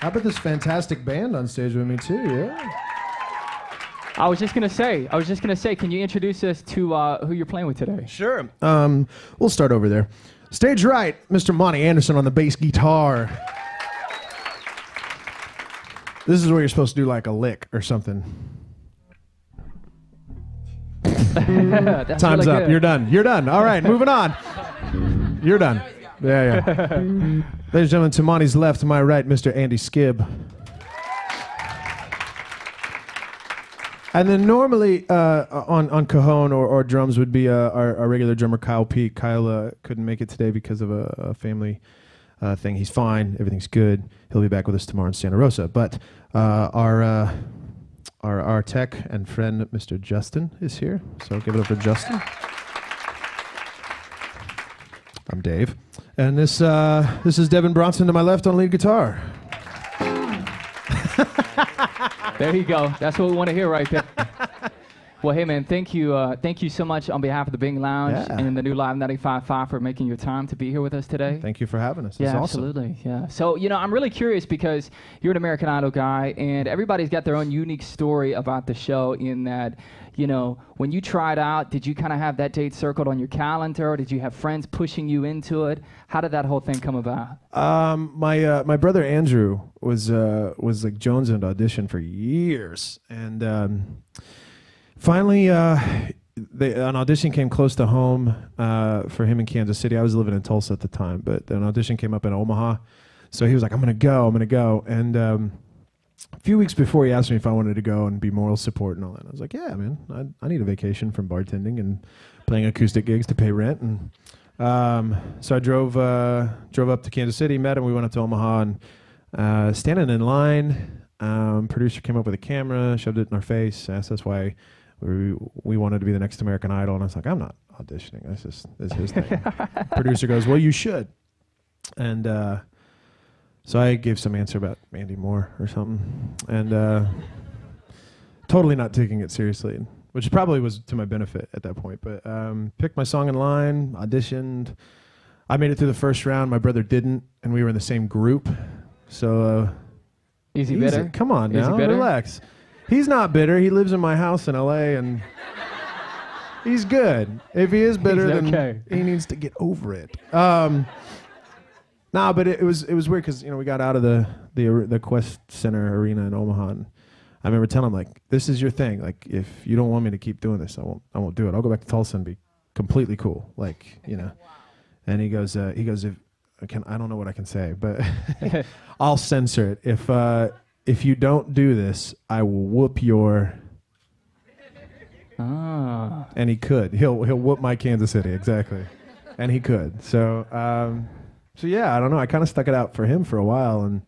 How about this fantastic band on stage with me too? Yeah. I was just gonna say, can you introduce us to who you're playing with today? Sure. We'll start over there. Stage right, Mr. Monty Anderson on the bass guitar. This is where you're supposed to do like a lick or something. Time's really up. good. You're done. You're done. All right, moving on. You're done. Yeah. Ladies and gentlemen, to Monty's left, to my right, Mr. Andy Skibb. And then normally on cajon or drums would be our regular drummer, Kyle Peak. Kyle couldn't make it today because of a family thing. He's fine. Everything's good. He'll be back with us tomorrow in Santa Rosa. But our tech and friend, Mr. Justin, is here. So give it up for Justin. I'm Dave. And this is Devin Bronson to my left on lead guitar. There you go. That's what we want to hear right there. Well, hey, man, thank you so much on behalf of the Bing Lounge and the new Live 95.5 for making your time to be here with us today. Thank you for having us. Yeah, That's awesome. absolutely. Yeah. So, I'm really curious because you're an American Idol guy, and everybody's got their own unique story about the show in that, when you tried out, did you kind of have that date circled on your calendar, or did you have friends pushing you into it? How did that whole thing come about? My brother Andrew was like Jones in audition for years, and finally an audition came close to home for him in Kansas City. I was living in Tulsa at the time, but an audition came up in Omaha, so he was like, I'm gonna go, and a few weeks before he asked me if I wanted to go and be moral support and all that. I was like, yeah, man, I need a vacation from bartending and playing acoustic gigs to pay rent. And so I drove up to Kansas City, met him, we went up to Omaha, and standing in line, producer came up with a camera, shoved it in our face, asked us why we wanted to be the next American Idol. And I was like, I'm not auditioning. That's his thing. Producer goes, well, you should. And so I gave some answer about Mandy Moore or something, and totally not taking it seriously, which probably was to my benefit at that point. But picked my song in line, auditioned. I made it through the first round. My brother didn't, and we were in the same group. So is he bitter? Come on now, relax. He's not bitter. He lives in my house in L.A., and he's good. If he is bitter, then he needs to get over it. Nah, but it was weird because we got out of the Quest Center arena in Omaha, and I remember telling him, like, this is your thing. Like, if you don't want me to keep doing this, I won't do it. I'll go back to Tulsa and be completely cool. Like, Wow. And he goes, if I don't know what I can say, but I'll censor it. If you don't do this, I will whoop your. Ah. And he could. He'll whoop my Kansas City, exactly, and he could. So. So yeah, I don't know. I kind of stuck it out for him for a while, and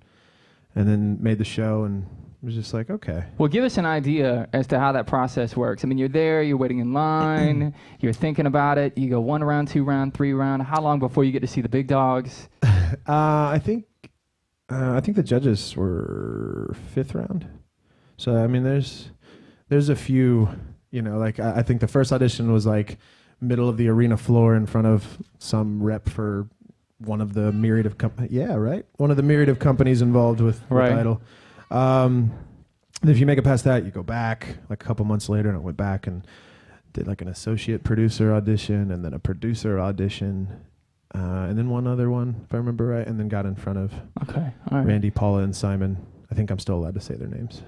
then made the show, and it was just like, okay. Well, give us an idea as to how that process works. I mean, you're there, you're waiting in line, you're thinking about it. You go 1 round, 2 round, 3 round. How long before you get to see the big dogs? I think the judges were 5th round. So I mean, there's a few. Like I think the first audition was like middle of the arena floor in front of some rep for one of the myriad of one of the myriad of companies involved with Idol. If you make it past that, you go back like a couple months later, and I went back and did like an associate producer audition, and then a producer audition, and then one other one, if I remember right, and then got in front of Randy, Paula, and Simon. I think I'm still allowed to say their names.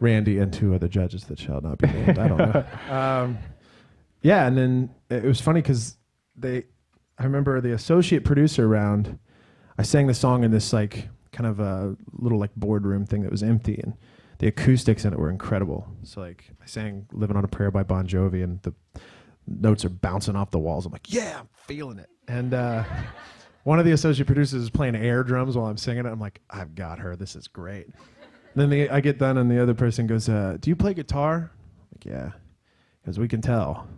Randy and 2 other judges that shall not be named. I don't know. Yeah, and then it was funny because I remember the associate producer round, I sang the song in this like kind of a little like boardroom thing that was empty, and the acoustics in it were incredible. So like I sang Living on a Prayer by Bon Jovi, and the notes are bouncing off the walls. I'm like, yeah, I'm feeling it. And one of the associate producers is playing air drums while I'm singing it. I'm like, I've got her. This is great. And then I get done, and the other person goes, do you play guitar? I'm like, yeah. Because we can tell.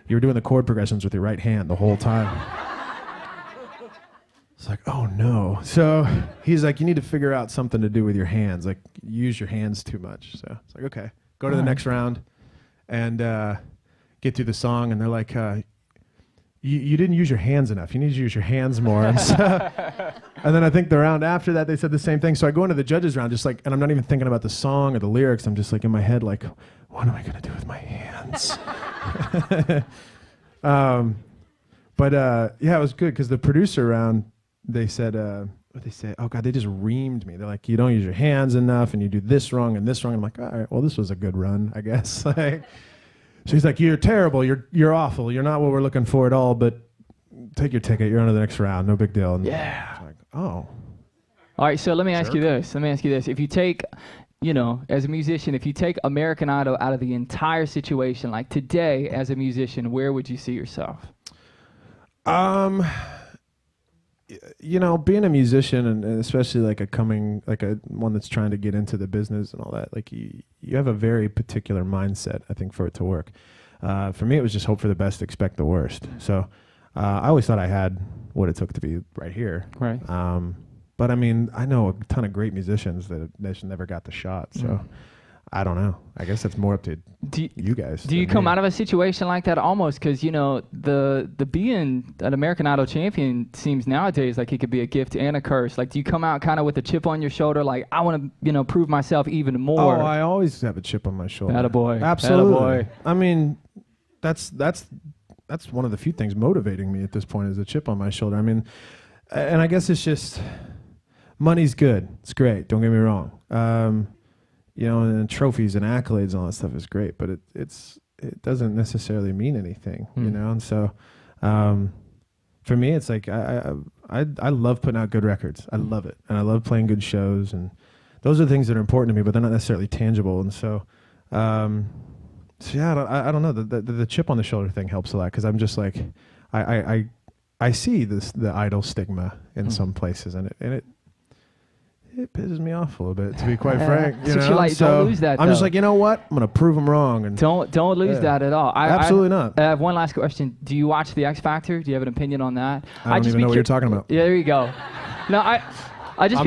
You were doing the chord progressions with your right hand the whole time. It's like, oh no. So he's like, you need to figure out something to do with your hands. Like, you use your hands too much. So it's like, okay, go to the next round and get through the song. And they're like, you didn't use your hands enough. You need to use your hands more. And, and then I think the round after that, they said the same thing. So I go into the judges round just like, and I'm not even thinking about the song or the lyrics. I'm just like in my head, like, what am I going to do with my hands? Yeah, it was good because the producer round, they said, what they say? Oh God, they just reamed me. They're like, you don't use your hands enough and you do this wrong and this wrong. I'm like, all right, well, this was a good run, I guess. Like, she's like, you're terrible. You're awful. You're not what we're looking for at all, but take your ticket. You're on to the next round. No big deal. And yeah. Like, oh. All right, so let me ask you this. If you take, as a musician, if you take American Idol out of the entire situation, like today as a musician, where would you see yourself? Being a musician and especially like a one that's trying to get into the business and all that, like you have a very particular mindset, I think, for it to work. For me, it was just hope for the best, expect the worst. So I always thought I had what it took to be right here. Right. But I mean, I know a ton of great musicians that just never got the shot. So I don't know. I guess that's more up to you guys. Do you come out of a situation like that almost? Because, the being an American Idol champion seems nowadays like it could be a gift and a curse. Like, do you come out kind of with a chip on your shoulder? Like, I want to, prove myself even more. Oh, I always have a chip on my shoulder. Attaboy. Absolutely. Attaboy. I mean, that's one of the few things motivating me at this point is a chip on my shoulder. I mean, and I guess it's just money's good. It's great. Don't get me wrong. And trophies and accolades and all that stuff is great, but it doesn't necessarily mean anything, And so, for me, it's like I love putting out good records. I love it, and I love playing good shows, and those are the things that are important to me, but they're not necessarily tangible. And so, yeah, I don't know. The chip on the shoulder thing helps a lot because I'm just like, I see the idol stigma in some places, and it pisses me off a little bit, to be quite frank. Don't lose that. I'm just like, you know what? I'm gonna prove them wrong. And don't lose that at all. Absolutely not. I have one last question. Do you watch the X Factor? Do you have an opinion on that? I don't even know what you're talking about. Yeah, there you go. No, I'm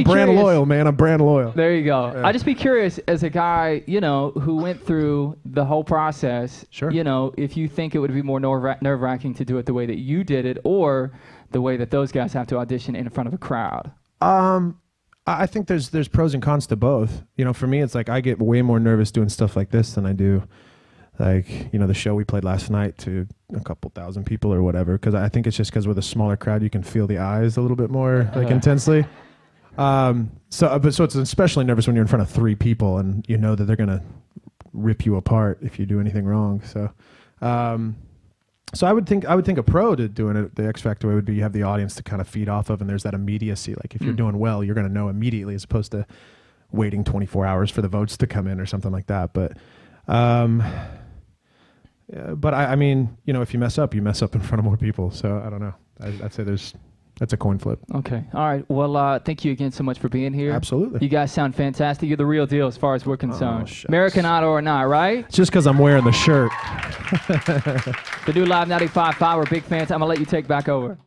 brand loyal, man. I'm brand loyal. There you go. Yeah. I'd just be curious, as a guy, who went through the whole process. Sure. If you think it would be more nerve-wracking to do it the way that you did it, or the way that those guys have to audition in front of a crowd. I think there's pros and cons to both. For me, it's like I get way more nervous doing stuff like this than I do, like, the show we played last night to a couple thousand people or whatever. Because I think it's just because with a smaller crowd, you can feel the eyes a little bit more intensely. So it's especially nervous when you're in front of 3 people and you know that they're gonna rip you apart if you do anything wrong. So, so I would think a pro to doing it the X Factor way would be you have the audience to kind of feed off of, and there's that immediacy. Like if you're doing well, you're gonna know immediately, as opposed to waiting 24 hours for the votes to come in or something like that. But, I mean, if you mess up in front of more people. So I don't know. I'd say that's a coin flip. Okay. All right. Well, thank you again so much for being here. Absolutely. You guys sound fantastic. You're the real deal as far as we're concerned. Oh, American Idol or not, right? It's just because I'm wearing the shirt. The new Live 95.5, we're big fans. I'm going to let you take back over.